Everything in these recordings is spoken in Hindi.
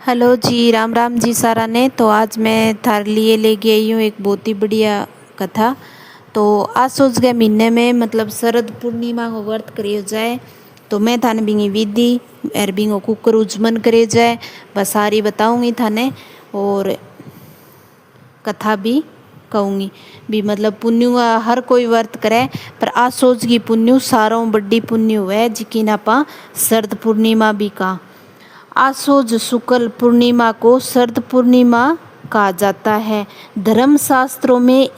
हेलो जी, राम राम जी सारा ने। तो आज मैं थारे लिए लेके आई हूँ एक बहुत ही बढ़िया कथा। तो आज सोच गए महीने में मतलब शरद पूर्णिमा को व्रत करियो जाए। तो मैं थाने बिंगी विधि एर बिंगो कुकर उजमन करे जाए बस सारी बताऊंगी थाने, और कथा भी कहूँगी भी। मतलब पुण्य हर कोई व्रत करे, पर आज सोच की पुण्य सारों बड़ी पुण्य हुए जिकी आपा शरद पूर्णिमा भी कहा। आसोज शुक्ल पूर्णिमा को शरद पूर्णिमा कहा जाता है। धर्मशास्त्रों में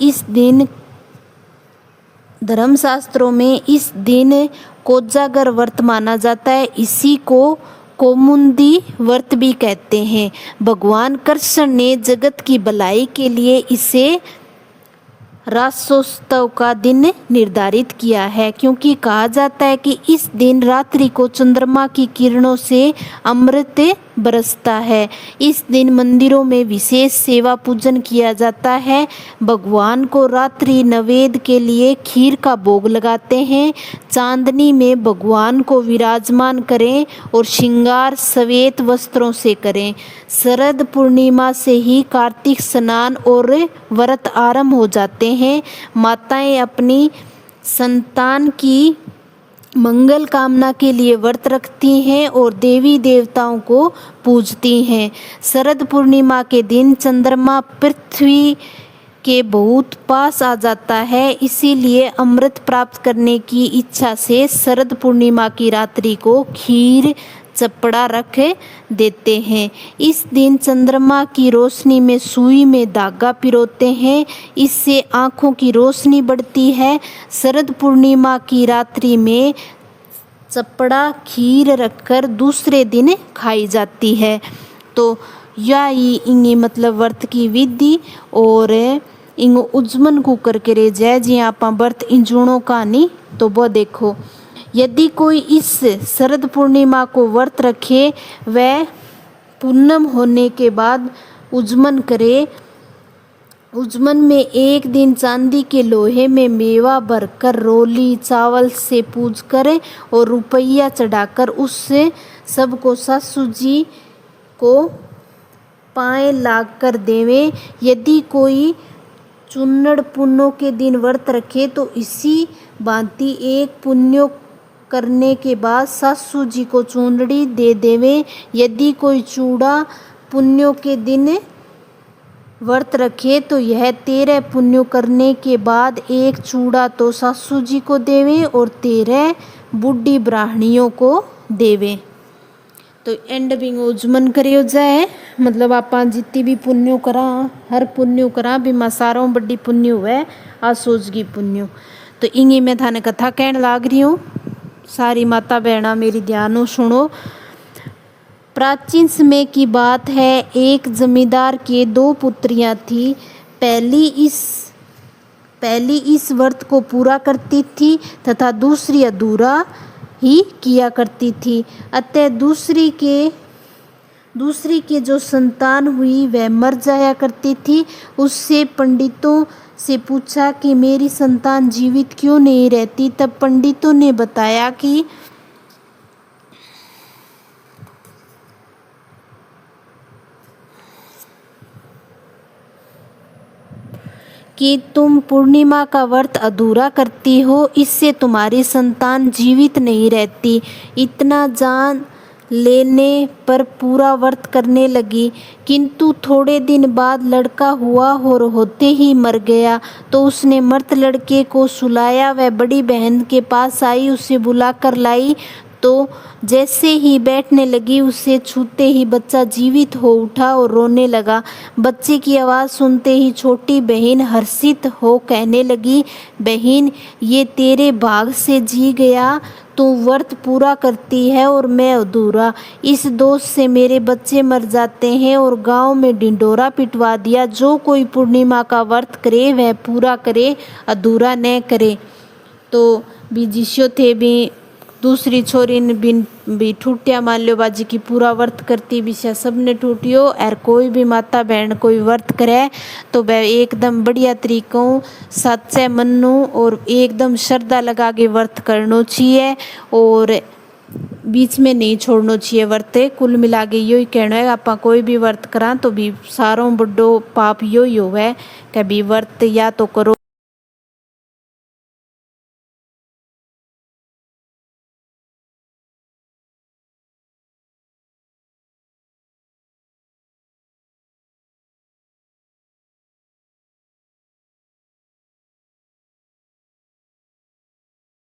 इस दिन कोजागर व्रत माना जाता है। इसी को कोमुंदी व्रत भी कहते हैं। भगवान कृष्ण ने जगत की भलाई के लिए इसे रासोत्सव का दिन निर्धारित किया है, क्योंकि कहा जाता है कि इस दिन रात्रि को चंद्रमा की किरणों से अमृत बरसता है। इस दिन मंदिरों में विशेष सेवा पूजन किया जाता है। भगवान को रात्रि नैवेद्य के लिए खीर का भोग लगाते हैं। चांदनी में भगवान को विराजमान करें और श्रृंगार श्वेत वस्त्रों से करें। शरद पूर्णिमा से ही कार्तिक स्नान और व्रत आरंभ हो जाते हैं। माताएं अपनी संतान की मंगल कामना के लिए व्रत रखती हैं और देवी देवताओं को पूजती हैं। शरद पूर्णिमा के दिन चंद्रमा पृथ्वी के बहुत पास आ जाता है, इसीलिए अमृत प्राप्त करने की इच्छा से शरद पूर्णिमा की रात्रि को खीर चपड़ा रख देते हैं। इस दिन चंद्रमा की रोशनी में सुई में धागा पिरोते हैं, इससे आँखों की रोशनी बढ़ती है। शरद पूर्णिमा की रात्रि में चपड़ा खीर रखकर दूसरे दिन खाई जाती है। तो यह इंगे मतलब व्रत की विधि और इंगो उजमन कुकर करे जय जी आप व्रत इंजुणों कहानी। तो वो देखो, यदि कोई इस शरद पूर्णिमा को व्रत रखे वह पूनम होने के बाद उजमन करे। उजमन में एक दिन चांदी के लोहे में मेवा भरकर रोली चावल से पूज करें और रुपया चढ़ाकर उससे सबको सासू जी को पाए लाग कर देवे। यदि कोई चुन्नड़ पुन्नों के दिन व्रत रखे तो इसी भांति एक पुण्यों करने के बाद सासू जी को चूंदड़ी दे देवे। यदि कोई चूड़ा पुण्यों के दिन व्रत रखे तो यह 13 पुण्यों करने के बाद एक चूड़ा तो सासू जी को देवे और 13 बूढ़ी ब्राह्मणियों को देवे। तो एंड बिंग उजमन करियो जाए। मतलब आप जितनी भी पुण्यों करा हर पुण्यों करा बीमा सारों बड़ी पुण्य हुए आसोज की पुण्यों। तो इंगी मैं थाने कथा कहने लाग रही हूँ। सारी माता बहना मेरी ध्यान सुनो। प्राचीन समय की बात है, एक जमींदार के 2 पुत्रियां थी। पहली इस व्रत को पूरा करती थी तथा दूसरी अधूरा ही किया करती थी। अतः दूसरी के जो संतान हुई वह मर जाया करती थी। उससे पंडितों से पूछा कि मेरी संतान जीवित क्यों नहीं रहती। तब पंडितों ने बताया कि तुम पूर्णिमा का व्रत अधूरा करती हो, इससे तुम्हारी संतान जीवित नहीं रहती। इतना जान लेने पर पूरा व्रत करने लगी, किंतु थोड़े दिन बाद लड़का हुआ और होते ही मर गया। तो उसने मृत लड़के को सुलाया। वह बड़ी बहन के पास आई, उसे बुलाकर लाई। तो जैसे ही बैठने लगी उसे छूते ही बच्चा जीवित हो उठा और रोने लगा। बच्चे की आवाज़ सुनते ही छोटी बहन हर्षित हो कहने लगी, बहन ये तेरे भाग से जी गया। तू व्रत पूरा करती है और मैं अधूरा। इस दोष से मेरे बच्चे मर जाते हैं और गांव में ढिंढोरा पिटवा दिया। जो कोई पूर्णिमा का व्रत करे वह पूरा करे, अधूरा न करे। तो भी जिस्यो थे भी दूसरी छोरी ने भी ठूटिया मान लो बाजी की पूरा व्रत करती विषय सब ने ठूटियो। और कोई भी माता बहन कोई व्रत करे तो वह एकदम बढ़िया तरीकों सच्चे मनु और एकदम श्रद्धा लगा के व्रत करना चाहिए। और बीच में नहीं छोड़ना चाहिए वर्त। कुल मिला के यो ही कहना है, आप कोई भी वर्त करा तो भी सारों बड़ो पाप यो ही होवे कि भी वर्त या तो करो